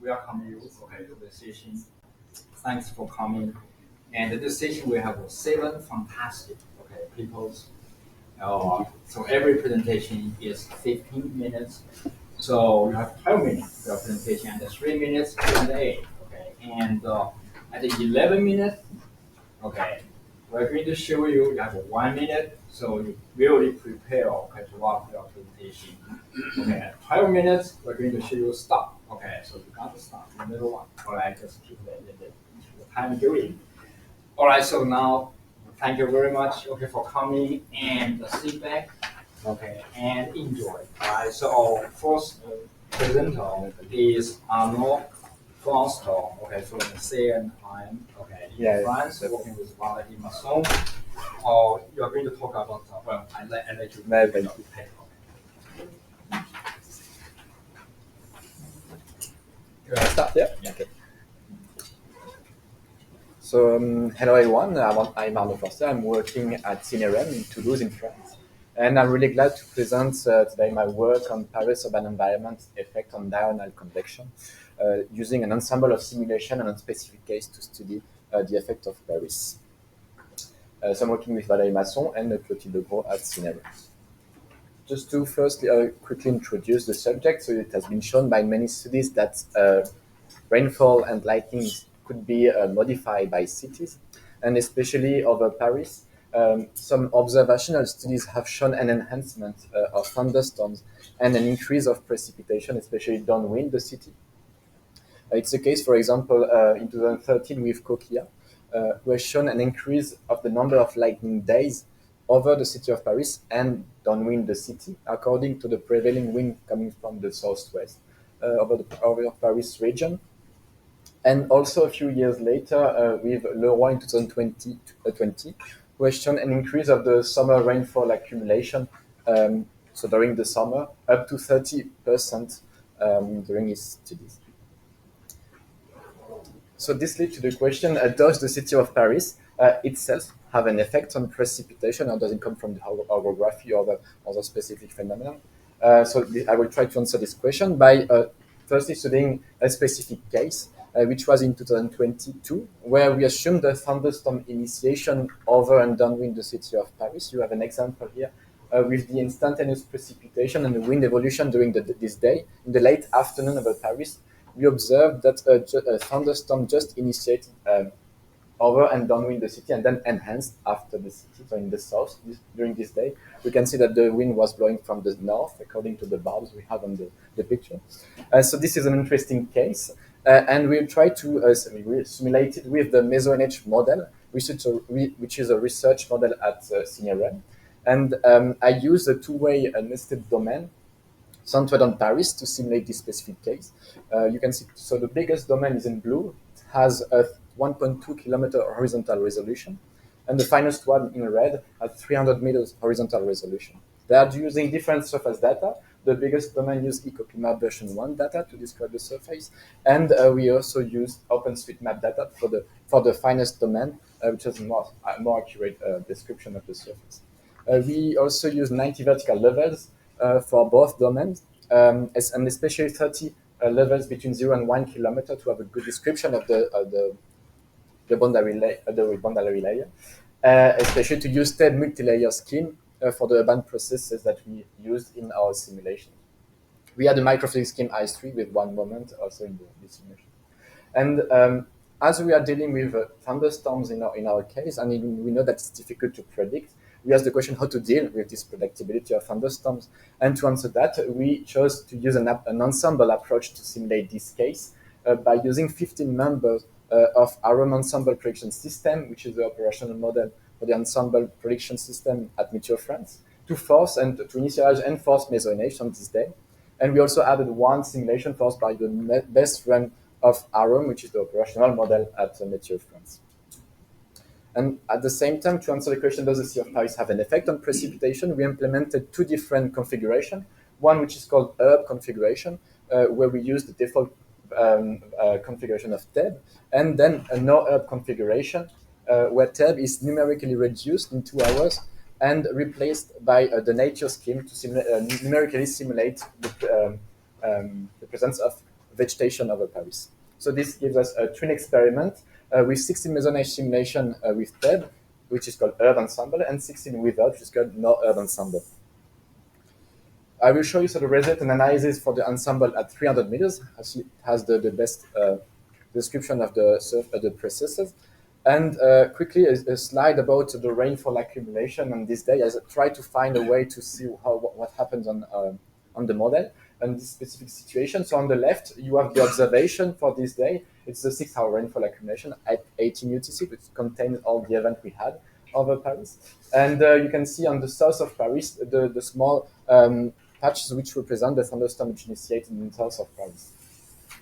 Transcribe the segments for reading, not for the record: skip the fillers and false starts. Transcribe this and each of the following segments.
welcome you to the session. Thanks for coming. And this session we have 7 fantastic people. So every presentation is 15 minutes. So you have 12 minutes for presentation and 3 minutes Q&A. And at 11 minutes, we're going to show you have 1 minute. So you really prepare to walk your presentation. At 12 minutes, we're going to show you stop. So you got to stop in the middle one. Just keep the time going. So now thank you very much for coming and sit back and enjoy. So our first presenter is Arnaud Forster, from the CNRM, in France, working with Valéry Masson. You are going to talk about, I let you maybe. Start, yeah? Okay. So, hello everyone, I'm Arnaud Forster. I'm working at CNRM in Toulouse in France. And I'm really glad to present today my work on Paris urban environment effect on diurnal convection, using an ensemble of simulation and a specific case to study the effect of Paris. So I'm working with Valéry Masson and Clotilde Augros at CNRM. Just to first quickly introduce the subject, so it has been shown by many studies that rainfall and lightning could be modified by cities, and especially over Paris. Some observational studies have shown an enhancement of thunderstorms and an increase of precipitation, especially downwind the city. It's the case, for example, in 2013 with Clotilde, who has shown an increase of the number of lightning days over the city of Paris and downwind the city, according to the prevailing wind coming from the southwest over the Paris region. And also a few years later, with Leroy in 2020, who has shown an increase of the summer rainfall accumulation, so during the summer, up to 30% during his studies. So this leads to the question, does the city of Paris itself have an effect on precipitation, or does it come from the orography or the other specific phenomenon? So I will try to answer this question by firstly studying a specific case, which was in 2022, where we assumed the thunderstorm initiation over and downwind the city of Paris. You have an example here with the instantaneous precipitation and the wind evolution during this day. In the late afternoon over Paris, we observed that a thunderstorm just initiated over and downwind the city and then enhanced after the city, so in the south during this day. We can see that the wind was blowing from the north, according to the barbs we have on the picture. So this is an interesting case. And we'll try to simulate it with the Masson model, which is a research model at CNRM. And I use a two-way nested domain centered on Paris to simulate this specific case. You can see, so the biggest domain is in blue. It has a 1.2 kilometer horizontal resolution, and the finest one in red has 300 meters horizontal resolution. They are using different surface data. The biggest domain used EcoClimate version 1 data to describe the surface, and we also used OpenStreetMap data for the finest domain, which is a more accurate description of the surface. We also use 90 vertical levels for both domains, and especially 30 levels between 0 and 1 kilometer to have a good description of the boundary layer, especially to use TED multi-layer scheme for the urban processes that we used in our simulation. We had a microfluidic scheme I3 with one moment also in the simulation. And as we are dealing with thunderstorms in our case, and we know that it's difficult to predict, we asked the question how to deal with this predictability of thunderstorms. And to answer that, we chose to use an ensemble approach to simulate this case by using 15 members of our ensemble prediction system, which is the operational model for the ensemble prediction system at Meteor France, to force and to initialize and force Masson on this day. And we also added one simulation forced by the best run of AROM, which is the operational model at Meteor France. And at the same time, to answer the question, does the Sea of Paris have an effect on precipitation, we implemented 2 different configurations. One which is called herb configuration, where we use the default configuration of TEB, and then a no herb configuration, where TEB is numerically reduced in 2 hours and replaced by the nature scheme to numerically simulate the presence of vegetation over Paris. So this gives us a twin experiment with 16 Masonage simulation with TED, which is called Herb Ensemble, and 16 without, which is called no Herb Ensemble. I will show you the result and analysis for the ensemble at 300 meters, as it has the best description of the processes. And quickly, a slide about the rainfall accumulation on this day, as I try to find a way to see what happens on the model and this specific situation. So on the left, you have the observation for this day. It's the 6-hour rainfall accumulation at 18 UTC, which contains all the event we had over Paris. And you can see on the south of Paris, the small patches which represent the thunderstorm which initiated in the south of Paris.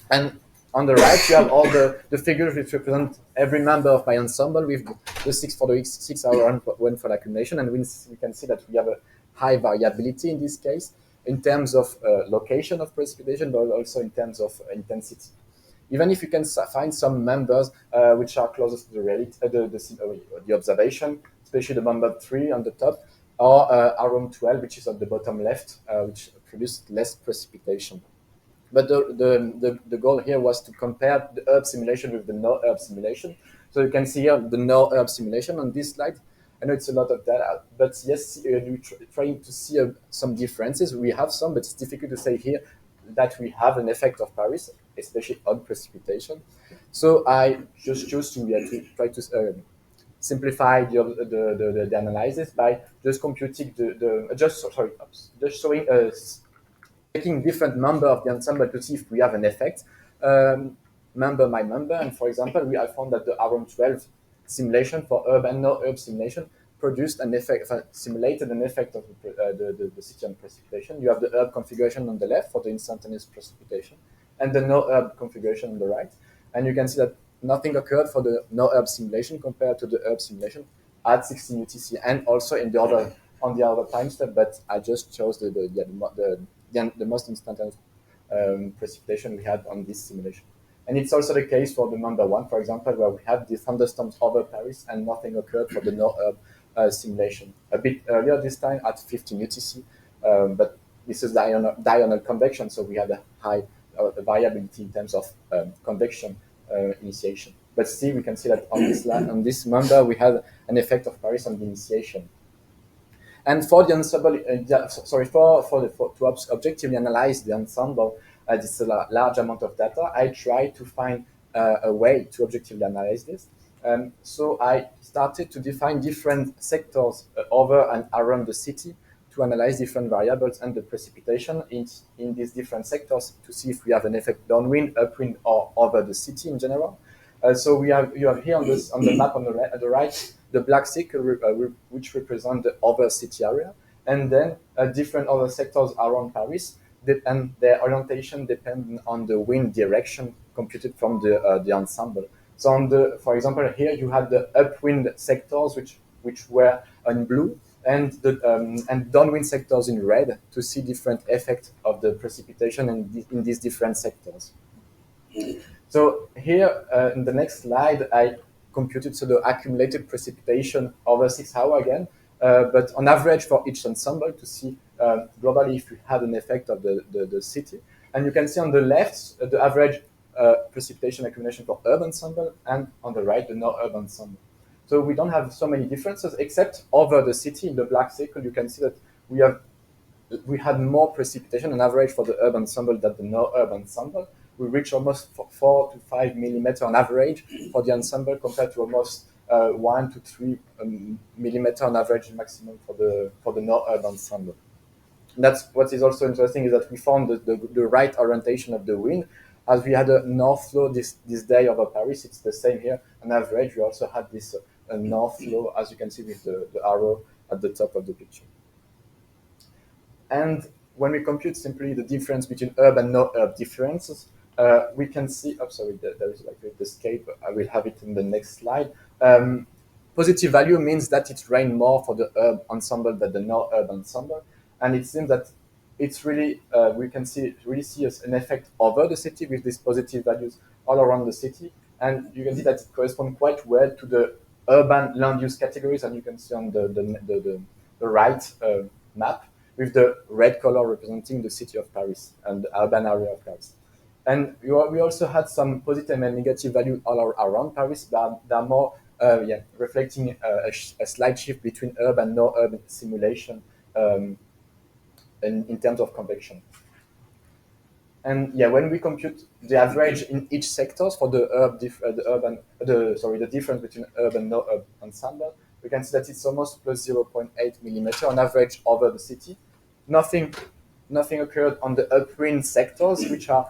And on the right, you have all the figures which represent every member of my ensemble with the 6-hour rainfall accumulation. And we can see that we have a high variability in this case in terms of location of precipitation, but also in terms of intensity. Even if you can find some members which are closest to the reality, the observation, especially the member 3 on the top, or around 12, which is at the bottom left, which produced less precipitation. But the goal here was to compare the herb simulation with the no herb simulation. So you can see here the no herb simulation on this slide. I know it's a lot of data, but yes, we're trying to see some differences. We have some, but it's difficult to say here that we have an effect of Paris, especially on precipitation. So I just chose to try to simplify the analysis by just computing just showing taking different member of the ensemble to see if we have an effect, member by member. And for example, I found that the around 12 simulation for herb and no herb simulation produced an effect, simulated an effect of the city on precipitation. You have the herb configuration on the left for the instantaneous precipitation, and the no herb configuration on the right. And you can see that nothing occurred for the no herb simulation compared to the herb simulation at 16 UTC, and also in on the other time step. But I just chose the most instantaneous precipitation we had on this simulation. And it's also the case for the number 1, for example, where we had the thunderstorms over Paris and nothing occurred for the no herb simulation. A bit earlier this time at 15 UTC, but this is diurnal convection, so we had a high variability in terms of convection initiation. But still, we can see that on this number, we had an effect of Paris on the initiation. And for the ensemble, to objectively analyze the ensemble, this is a large amount of data. I tried to find a way to objectively analyze this. So I started to define different sectors over and around the city to analyze different variables and the precipitation in these different sectors to see if we have an effect downwind, upwind, or over the city in general. So you have here on the map on the right, the black circle which represent the over city area, and then different other sectors around Paris, and their orientation depend on the wind direction computed from the ensemble. So for example, here you had the upwind sectors which were in blue, and downwind sectors in red to see different effects of the precipitation in these different sectors. So here in the next slide, I computed the accumulated precipitation over 6 hours again, but on average for each ensemble to see globally if we had an effect of the city. And you can see on the left the average precipitation accumulation for urban ensemble, and on the right the no-urban ensemble. So we don't have so many differences, except over the city in the black circle. You can see that we had more precipitation on average for the urban ensemble than the no-urban ensemble. We reached almost 4 to 5 millimeters on average for the ensemble, compared to almost 1 to 3 millimeter on average maximum for the no-urban ensemble. That's what is also interesting, is that we found the right orientation of the wind. As we had a north flow this day over Paris, it's the same here. On average, we also had this north flow, as you can see with the arrow at the top of the picture. And when we compute simply the difference between herb and no-herb differences, we can see, there is like the scale, I will have it in the next slide. Positive value means that it rained more for the herb ensemble than the no-herb ensemble. And it seems that it's really, we can really see an effect over the city with these positive values all around the city. And you can see that it corresponds quite well to the urban land use categories, and you can see on the right map with the red color representing the city of Paris and the urban area of Paris. And we also had some positive and negative value all around Paris that are more reflecting a slight shift between urban and no-urban simulation um, in terms of convection. And yeah, when we compute the average in each sectors for the the difference between urban and no-urban ensemble, we can see that it's almost plus 0.8 millimeter on average over the city. Nothing occurred on the upwind sectors, which are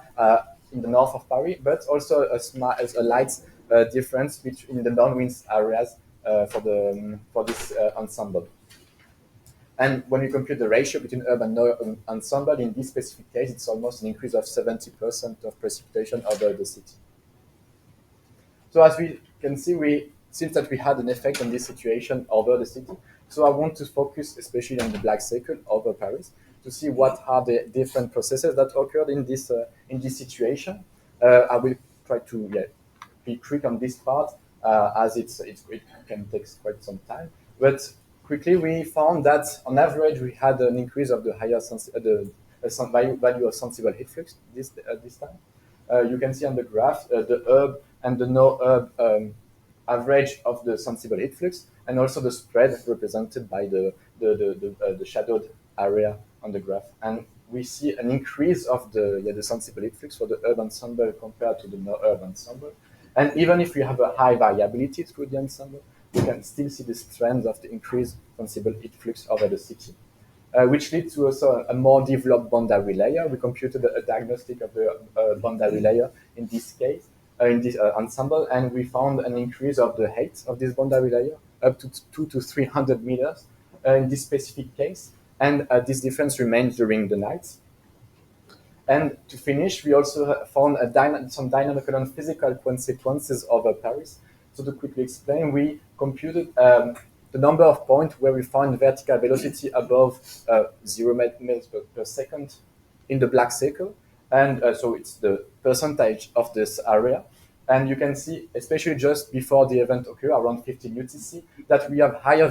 in the north of Paris, but also a light difference between the downwind areas for this ensemble. And when we compute the ratio between urban and no-urban ensemble, in this specific case, it's almost an increase of 70% of precipitation over the city. So as we can see, seems that we had an effect on this situation over the city. So I want to focus especially on the black circle over Paris to see what are the different processes that occurred in this situation. I will try to be quick on this part as it can take quite some time. But quickly, we found that on average we had an increase of the higher value of sensible heat flux this time. You can see on the graph the urb and the no-urb average of the sensible heat flux, and also the spread represented by the shadowed area on the graph. And we see an increase of the sensible heat flux for the urban ensemble compared to the no-urban ensemble. And even if we have a high variability through the ensemble, we can still see this trend of the increased sensible heat flux over the city. Which leads to also a more developed boundary layer. We computed a diagnostic of the boundary layer in this case, in this ensemble, and we found an increase of the height of this boundary layer up to 200 to 300 meters in this specific case, and this difference remains during the night. And to finish, we also found some dynamical and physical consequences over Paris. So to quickly explain, we computed the number of points where we find vertical velocity above 0 meters per second in the black circle. And so it's the percentage of this area. And you can see, especially just before the event occurred, around 15 UTC, that we have higher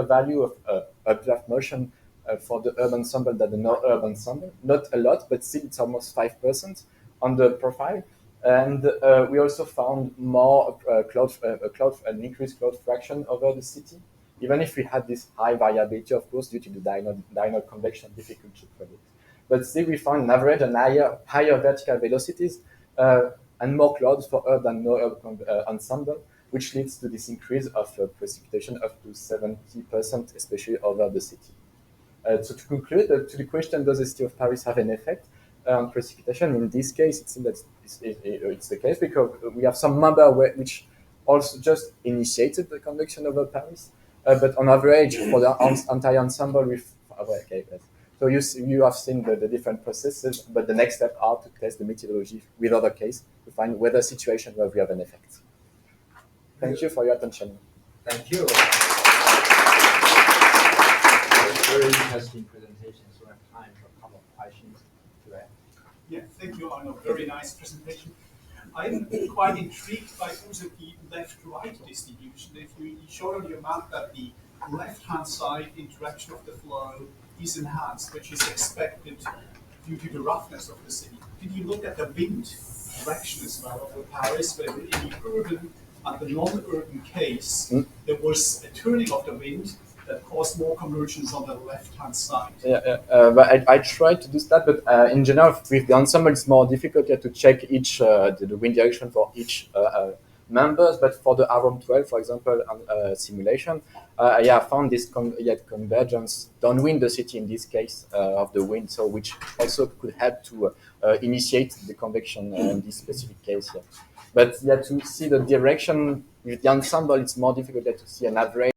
value of updraft motion for the urban ensemble than the no-urban ensemble. Not a lot, but still it's almost 5% on the profile. And we also found more an increased cloud fraction over the city, even if we had this high variability, of course, due to the diurnal convection, difficult to predict. But still, we found an average and higher vertical velocities and more clouds for urban no-urban ensemble, which leads to this increase of precipitation up to 70%, especially over the city. So to conclude, to the question, does the city of Paris have an effect on precipitation? In this case, it seems that it's the case because we have some member which also just initiated the convection over Paris, but on average, for the entire ensemble, so you have seen the different processes, but the next step are to test the methodology with other case to find whether situation where we have an effect. Thank you for your attention. Thank you. Very interesting presentation. So we have time for a couple of questions today. Yeah, thank you, Arnaud. Very nice presentation. I'm quite intrigued by also the left-right distribution. If you showed on your map that the left-hand side interaction of the flow is enhanced, which is expected due to the roughness of the city. Did you look at the wind direction as well over Paris, where in the urban and the non-urban case, there was a turning of the wind that caused more convergence on the left-hand side? But I tried to do that, but in general, with the ensemble, it's more difficult to check each the wind direction for each members. But for the Arom 12, for example, simulation, I found this convergence downwind the city in this case of the wind, so which also could help to initiate the convection in this specific case. But to see the direction with the ensemble, it's more difficult to see an average.